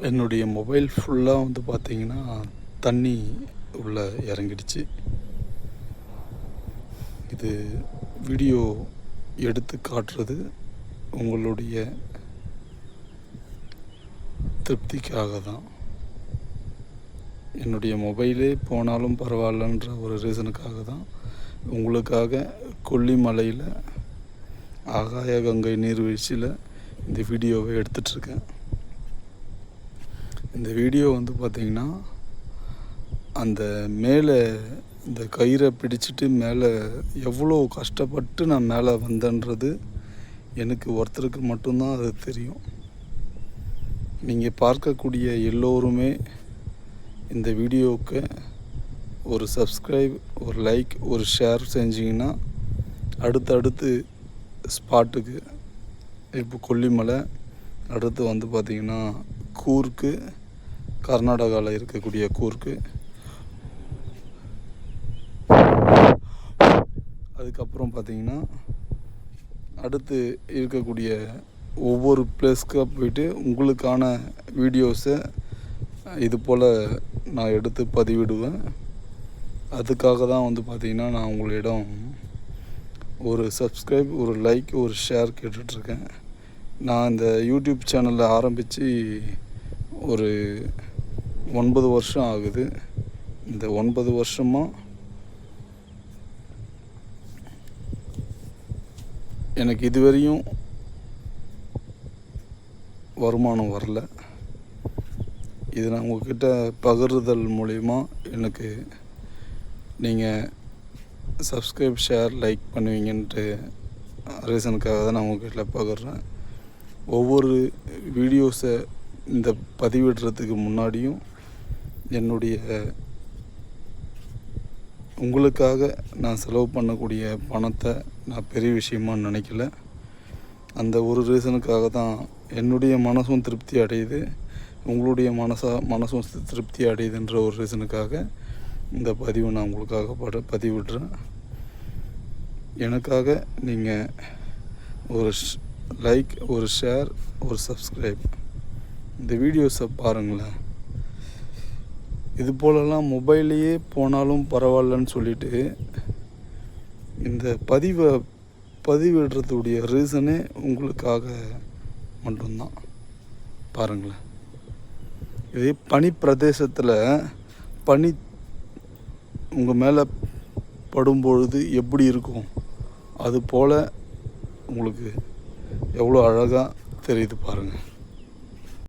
என்னுடைய மொபைல் ஃபுல்லாக வந்து பார்த்திங்கன்னா தண்ணி உள்ளே இறங்கிடுச்சு. இது வீடியோ எடுத்து காட்டுறது உங்களுடைய திருப்திக்காக தான். என்னுடைய மொபைலே போனாலும் பரவாயில்லன்ற ஒரு ரீசனுக்காக தான் உங்களுக்காக கொல்லிமலையில் ஆகாய கங்கை நீர்வீழ்ச்சியில் இந்த வீடியோவை எடுத்துகிட்ருக்கேன். இந்த வீடியோ வந்து பார்த்திங்கன்னா அந்த மேலே இந்த கயிறை பிடிச்சிட்டு மேலே எவ்வளோ கஷ்டப்பட்டு நான் மேலே வந்தேன்றது எனக்கு ஒருத்தருக்கு மட்டும்தான் அது தெரியும். நீங்கள் பார்க்கக்கூடிய எல்லோருமே இந்த வீடியோவுக்கு ஒரு சப்ஸ்கிரைப், ஒரு லைக், ஒரு ஷேர் செஞ்சிங்கன்னா அடுத்தடுத்து ஸ்பாட்டுக்கு, இப்போ கொல்லிமலை, அடுத்து வந்து பார்த்திங்கன்னா கூர்க்கு, கர்நாடகாவில் இருக்கக்கூடிய கூர்க்கு, அதுக்கப்புறம் பார்த்திங்கன்னா அடுத்து இருக்கக்கூடிய ஒவ்வொரு பிளேஸ்க்காக போயிட்டு உங்களுக்கான வீடியோஸை இது போல் நான் எடுத்து பதிவிடுவேன். அதுக்காக தான் வந்து பார்த்திங்கன்னா நான் உங்களிடம் ஒரு சப்ஸ்கிரைப், ஒரு லைக், ஒரு ஷேர் கேட்டுட்ருக்கேன். நான் இந்த யூடியூப் சேனலில் ஆரம்பித்து ஒரு 9 வருஷம் ஆகுது. இந்த 9 வருஷமாக எனக்கு இதுவரையும் வருமானம் வரல. இது நான் உங்கள்கிட்ட பகிர்தல் மூலிமா எனக்கு நீங்கள் சப்ஸ்கிரைப், ஷேர், லைக் பண்ணுவீங்கன்ட்டு ரீசனுக்காக தான் நான் உங்கள்கிட்ட பகிர்றேன். ஒவ்வொரு வீடியோஸை இந்த பதிவிடுறதுக்கு முன்னாடியும் என்னுடைய உங்களுக்காக நான் செலவு பண்ணக்கூடிய பணத்தை நான் பெரிய விஷயமாக நினைக்கல. அந்த ஒரு ரீசனுக்காக தான் என்னுடைய மனசும் திருப்தி அடையுது, உங்களுடைய மனசும் திருப்தி அடையுதுன்ற ஒரு ரீசனுக்காக இந்த பதிவை நான் உங்களுக்காக பதிவிடுறேன். எனக்காக நீங்கள் ஒரு லைக், ஒரு ஷேர், ஒரு சப்ஸ்கிரைப், இந்த வீடியோஸை பாருங்களேன். இது போலலாம் மொபைல்லையே போனாலும் பரவாயில்லன்னு சொல்லிட்டு இந்த பதிவிடுறதுடைய ரீசனே உங்களுக்காக மட்டும்தான். பாருங்களேன், இதே பனி பிரதேசத்தில் பனி உங்கள் மேலே படும்பொழுது எப்படி இருக்கும், அது போல் உங்களுக்கு எவ்வளோ அழகாக தெரியுது பாருங்கள்.